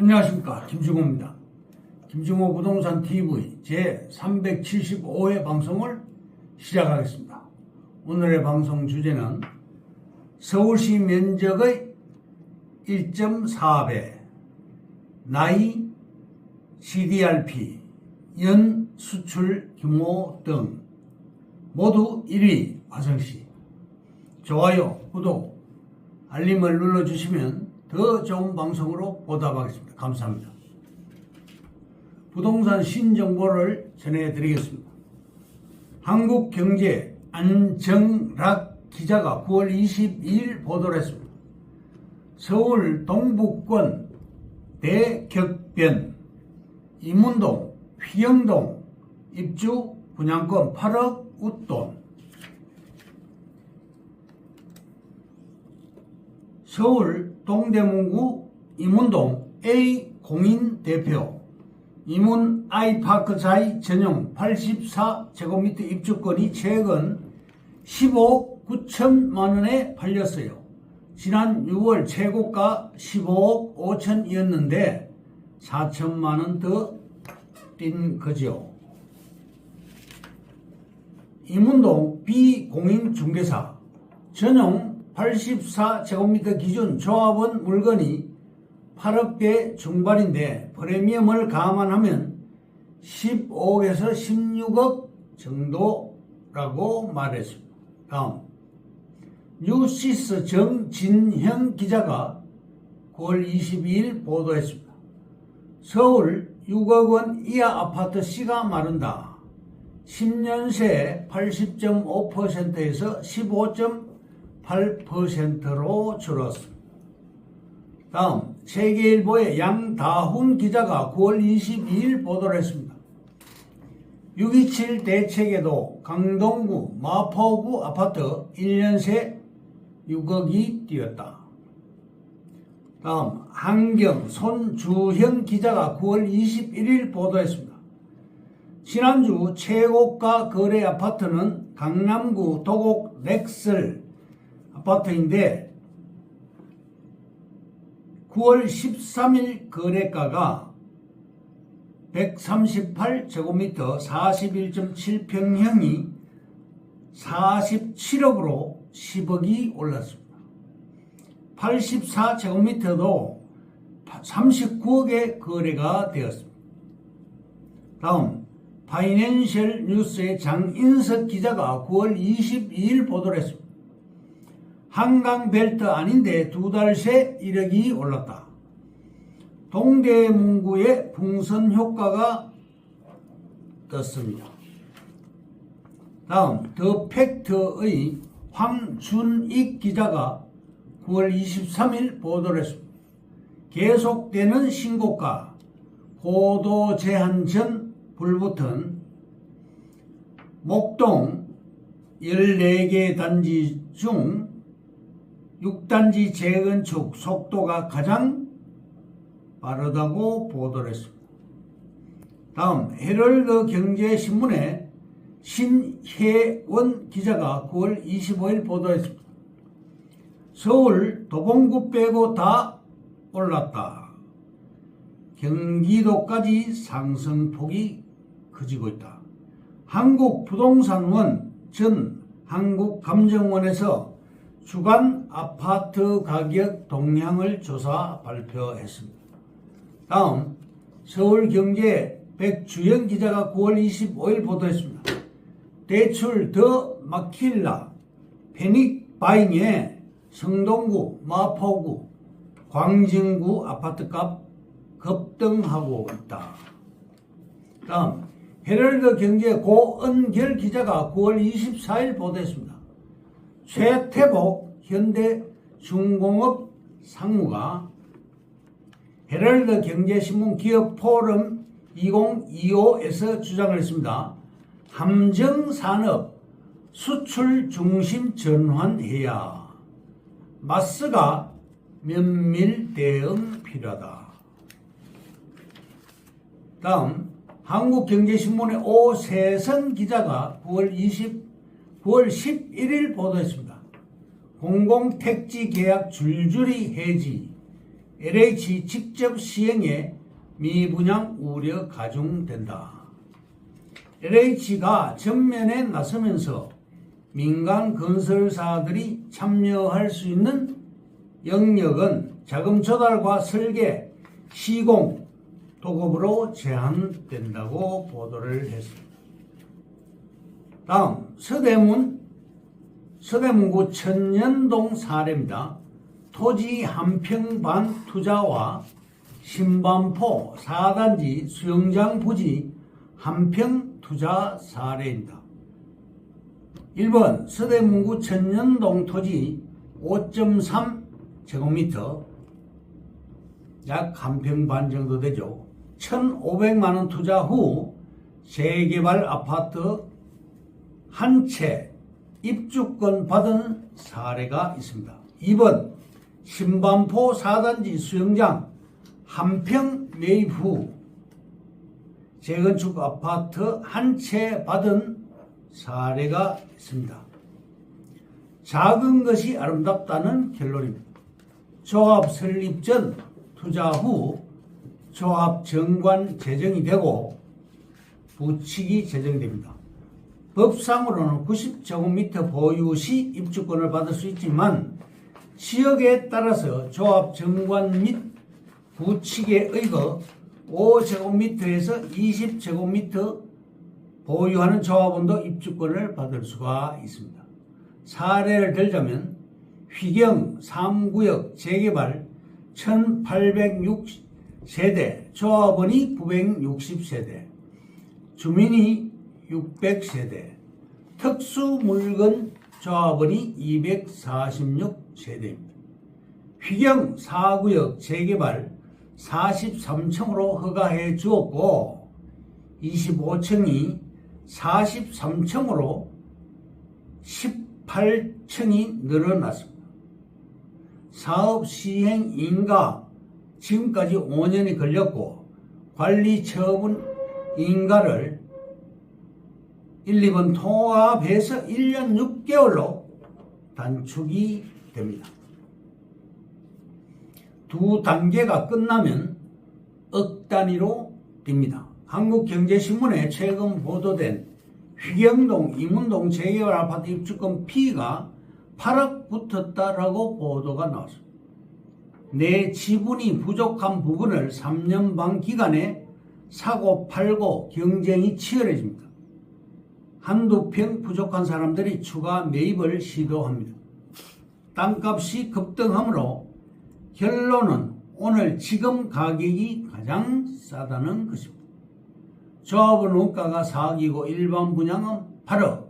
안녕하십니까, 김중호입니다. 김중호 부동산 TV 제 375회 방송을 시작하겠습니다. 오늘의 방송 주제는 서울시 면적의 1.4배, 나이, CDRP, 연 수출 규모 등 모두 1위 화성시. 좋아요, 구독, 알림을 눌러주시면 더 좋은 방송으로 보답하겠습니다. 감사합니다. 부동산 신정보를 전해드리겠습니다. 한국경제 안정락 기자가 9월 22일 보도를 했습니다. 서울 동북권 대격변, 이문동, 휘영동 입주 분양권 8억 웃돈. 서울 동대문구 이문동 A 공인 대표 이문 아이파크 자이 전용 84제곱미터 입주권이 최근 15억 9천만 원에 팔렸어요. 지난 6월 최고가 15억 5천이었는데 4천만 원 더 뛴 거죠. 이문동 비공인중개사 전용 84제곱미터 기준 조합원 물건이 8억대 중반인데 프리미엄을 감안하면 15억에서 16억 정도라고 말했습니다. 다음 뉴시스 정진형 기자가 9월 22일 보도했습니다. 서울 6억 원 이하 아파트 씨가 마른다. 10년 새 80.5%에서 15.8%로 줄었습니다. 다음 세계일보의 양다훈 기자가 9월 22일 보도를 했습니다. 6.27 대책에도 강동구, 마포구 아파트 1년 새 6억이 뛰었다. 다음 한경 손주형 기자가 9월 21일 보도했습니다. 지난주 최고가 거래 아파트는 강남구 도곡 렉슬 아파트인데 9월 13일 거래가가 138제곱미터 41.7평형이 47억으로 10억이 올랐습니다. 84제곱미터도 39억에 거래가 되었습니다. 다음 파이낸셜 뉴스의 장인석 기자가 9월 22일 보도를 했습니다. 한강벨트 아닌데 두 달 새 1억이 올랐다. 동대문구의 풍선 효과가 떴습니다. 다음 더 팩트의 황준익 기자가 9월 23일 보도를 했습니다. 계속되는 신고가, 고도 제한 전 불붙은 목동 14개 단지 중 6단지 재건축 속도가 가장 빠르다고 보도를 했습니다. 다음 헤럴드 경제신문의 신혜원 기자가 9월 25일 보도했습니다. 서울 도봉구 빼고 다 올랐다. 경기도까지 상승폭이 커지고 있다. 한국부동산원 전 한국감정원에서 주간 아파트 가격 동향을 조사 발표했습니다. 다음 서울경제 백주영 기자가 9월 25일 보도했습니다. 대출 더 막힐라. 패닉 바잉에 성동구, 마포구, 광진구 아파트값 급등하고 있다. 다음 헤럴드 경제 고은결 기자가 9월 24일 보도했습니다. 최태복 현대중공업 상무가 헤럴드 경제신문 기업포럼 2025에서 주장을 했습니다. 함정산업 수출 중심 전환해야 마스가 면밀 대응 필요하다. 다음 한국경제신문의 오세선 기자가 9월 11일 보도했습니다. 공공택지 계약 줄줄이 해지, LH 직접 시행에 미분양 우려 가중된다. LH가 전면에 나서면서 민간 건설사들이 참여할 수 있는 영역은 자금 조달과 설계, 시공, 도급으로 제한된다고 보도를 했습니다. 다음 서대문구 천년동 사례입니다. 토지 한 평 반 투자와 신반포 4단지 수영장 부지 한 평 투자 사례입니다. 1번 서대문구 천년동 토지 5.3제곱미터 약 한 평 반 정도 되죠. 1,500만원 투자 후 재개발 아파트 한 채 입주권 받은 사례가 있습니다. 2번 신반포 4단지 수영장 한 평 매입 후 재건축 아파트 한 채 받은 사례가 있습니다. 작은 것이 아름답다는 결론입니다. 조합 설립 전 투자 후 조합 정관 제정이 되고 부칙이 제정됩니다. 법상으로는 90제곱미터 보유 시 입주권을 받을 수 있지만 지역에 따라서 조합 정관 및 부칙에 의거 5제곱미터에서 20제곱미터 보유하는 조합원도 입주권을 받을 수가 있습니다. 사례를 들자면 휘경 3구역 재개발 1806세대, 조합원이 960세대, 주민이 600세대, 특수물건 조합원이 246세대입니다. 휘경 4구역 재개발 43층으로 허가해 주었고 25층이 43층으로 18층이 늘어났습니다. 사업 시행 인가 지금까지 5년이 걸렸고 관리 처분 인가를 1, 2번 통합해서 1년 6개월로 단축이 됩니다. 두 단계가 끝나면 억 단위로 뜁니다. 한국경제신문에 최근 보도된 휘경동, 이문동 재개발 아파트 입주권 피가 8억 붙었다라고 보도가 나왔습니다. 내 지분이 부족한 부분을 3년 반 기간에 사고 팔고 경쟁이 치열해집니다. 한두 평 부족한 사람들이 추가 매입을 시도합니다. 땅값이 급등하므로 결론은 오늘 지금 가격이 가장 싸다는 것입니다. 조합원 원가가 4억이고 일반 분양은 8억,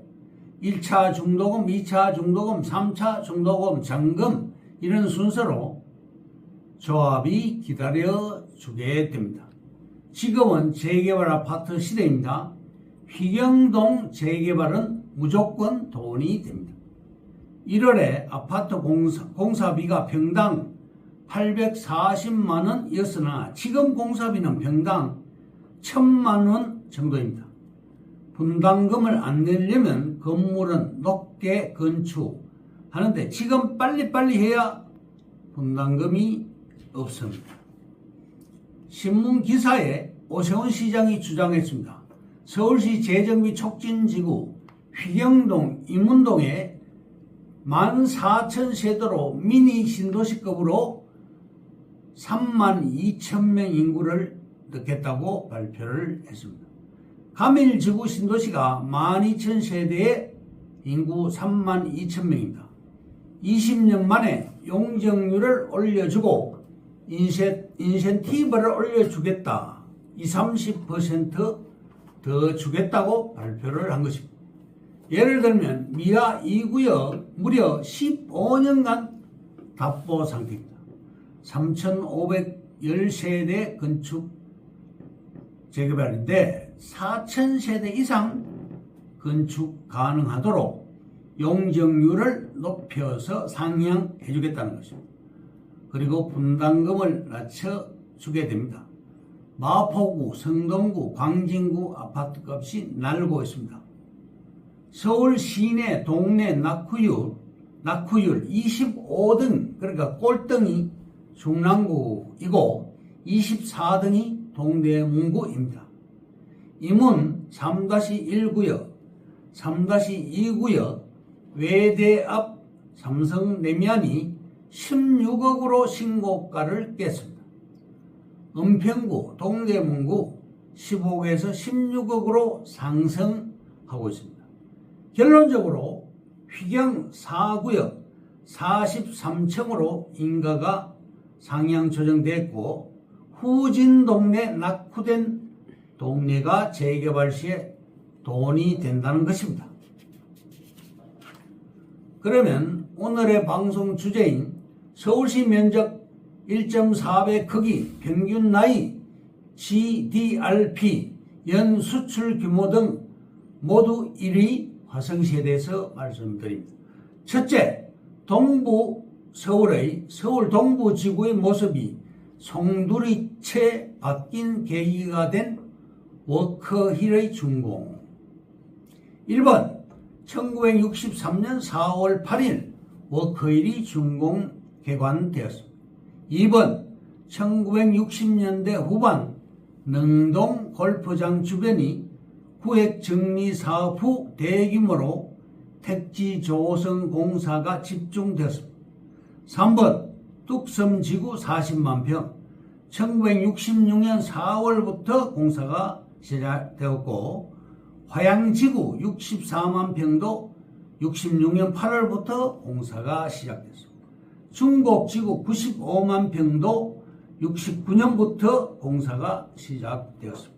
1차 중도금, 2차 중도금, 3차 중도금, 잔금 이런 순서로 조합이 기다려주게 됩니다. 지금은 재개발 아파트 시대입니다. 휘경동 재개발은 무조건 돈이 됩니다. 1월에 아파트 공사비가 평당 840만원이었으나 지금 공사비는 평당 1,000만원 정도입니다. 분담금을 안 내려면 건물은 높게 건축하는데 지금 빨리빨리 해야 분담금이 없습니다. 신문 기사에 오세훈 시장이 주장했습니다. 서울시 재정비 촉진지구 휘경동, 이문동에 14,000세대로 미니 신도시급으로 32,000명 인구를 넣겠다고 발표를 했습니다. 가밀지구 신도시가 12,000세대의 인구 32,000명입니다. 20년 만에 용적률을 올려주고 인센티브를 올려주겠다. 20-30% 더 주겠다고 발표를 한 것입니다. 예를 들면 미아 2구역 무려 15년간 답보 상태입니다. 3,510세대 건축 재개발인데 4,000세대 이상 건축 가능하도록 용적률을 높여서 상향해 주겠다는 것입니다. 그리고 분담금을 낮춰주게 됩니다. 마포구, 성동구, 광진구 아파트값이 날고 있습니다. 서울 시내 동네 낙후율 25등, 그러니까 꼴등이 중랑구이고 24등이 동대문구입니다. 임은 3-1구역, 3-2구역 외대 앞 삼성 내면이 16억으로 신고가를 깼습니다. 은평구, 동대문구 15억에서 16억으로 상승하고 있습니다. 결론적으로 휘경 4구역 43층으로 인가가 상향 조정됐고 후진 동네 낙후된 동네가 재개발 시에 돈이 된다는 것입니다. 그러면 오늘의 방송 주제인 서울시 면적 1.4배 크기, 평균 나이, GDRP, 연 수출 규모 등 모두 1위 화성시에 대해서 말씀드립니다. 첫째, 동부 서울의 서울 동부 지구의 모습이 송두리째 바뀐 계기가 된 워커힐의 준공. 1번 1963년 4월 8일 워커힐이 준공 개관되었습니다. 2번 1960년대 후반 능동 골프장 주변이 구획 정리 사업 후 대규모로 택지 조성 공사가 집중되었습니다. 3번 뚝섬 지구 40만 평 1966년 4월부터 공사가 시작되었고 화양지구 64만 평도 66년 8월부터 공사가 시작됐습니다. 중곡지구 95만 평도 69년부터 공사가 시작되었습니다.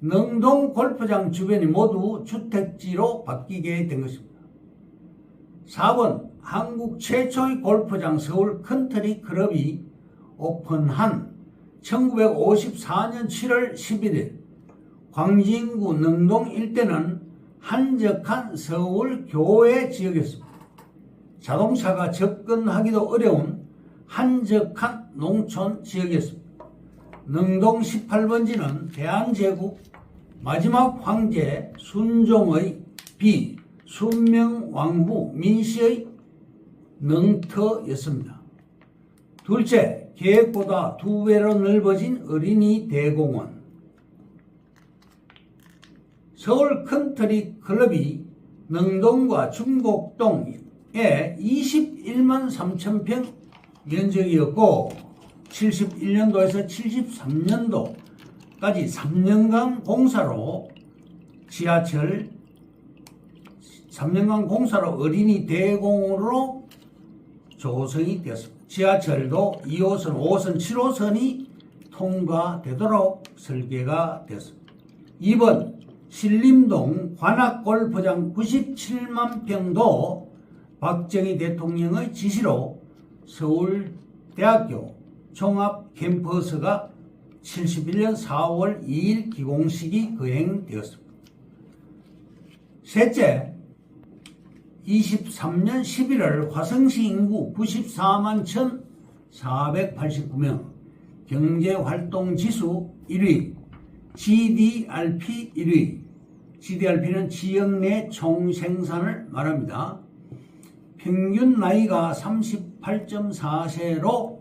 능동 골프장 주변이 모두 주택지로 바뀌게 된 것입니다. 4번 한국 최초의 골프장 서울 컨트리 클럽이 오픈한 1954년 7월 11일 광진구 능동 일대는 한적한 서울 교외 지역이었습니다. 자동차가 접근하기도 어려운 한적한 농촌 지역이었습니다. 능동 18번지는 대한제국 마지막 황제 순종의 비 순명왕후 민씨의 능터였습니다. 둘째, 계획보다 2배로 넓어진 어린이 대공원. 서울 컨트리 클럽이 능동과 중곡동에 21만 3천 평 면적이었고 71년도에서 73년도까지 3년간 공사로 지하철 3년간 공사로 어린이 대공원으로 조성이 되었습니다. 지하철도 2호선, 5호선, 7호선이 통과되도록 설계가 되었습니다. 2번 신림동 관악골프장 97만 평도 박정희 대통령의 지시로 서울대학교 종합캠퍼스가 71년 4월 2일 기공식이 거행되었습니다. 셋째, 23년 11월 화성시 인구 94만 1,489명, 경제활동지수 1위, GDRP 1위, GDRP는 지역 내 총생산을 말합니다. 평균 나이가 38.4세로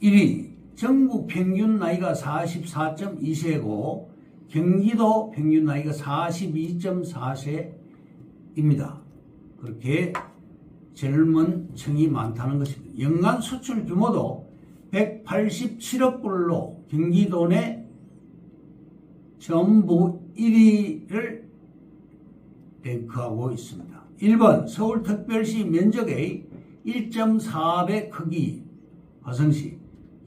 1위, 전국 평균 나이가 44.2세고 경기도 평균 나이가 42.4세입니다. 그렇게 젊은 층이 많다는 것입니다. 연간 수출 규모도 187억 불로 경기도 내 전부 1위를 랭크하고 있습니다. 1번 서울특별시 면적의 1.4배 크기 화성시.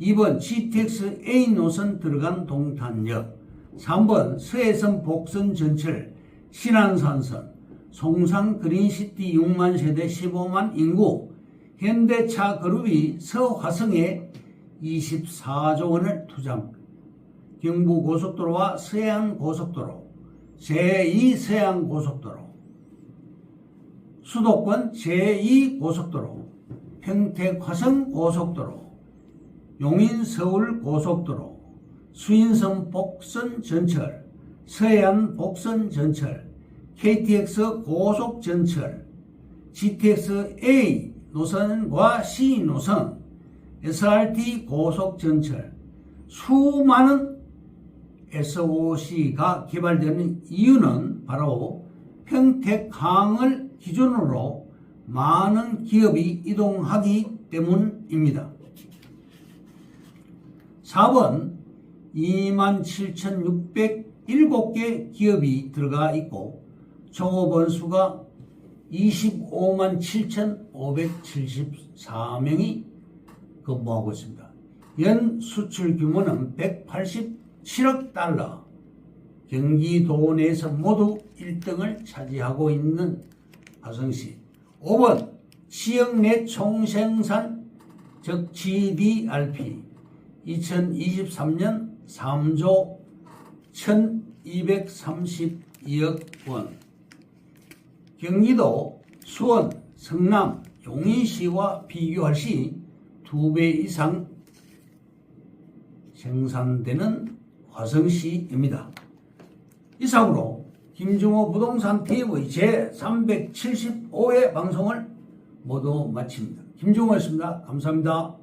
2번 GTX A 노선 들어간 동탄역. 3번 서해선 복선 전철 신안산선 송산 그린시티 6만 세대 15만 인구 현대차 그룹이 서화성에 24조 원을 투자합니다. 경부고속도로와 서해안고속도로, 제2서해안고속도로, 수도권 제2고속도로, 평택화성고속도로, 용인서울고속도로, 수인선 복선전철, 서해안 복선전철, KTX 고속전철, GTX A 노선과 C노선, SRT 고속전철, 수많은 SOC가 개발되는 이유는 바로 평택항을 기준으로 많은 기업이 이동하기 때문입니다. 4번 27,607개 기업이 들어가 있고 종업원수가 257,574명이 근무하고 있습니다. 연 수출 규모는 187억 달러, 경기도 내에서 모두 1등을 차지하고 있는 화성시. 5번 지역 내 총생산 즉 GDRP 2023년 3조 1232억 원. 경기도 수원, 성남, 용인시와 비교할 시 2배 이상 생산되는 화성시입니다. 이상으로 김종호 부동산 TV 제375회 방송을 모두 마칩니다. 김종호였습니다. 감사합니다.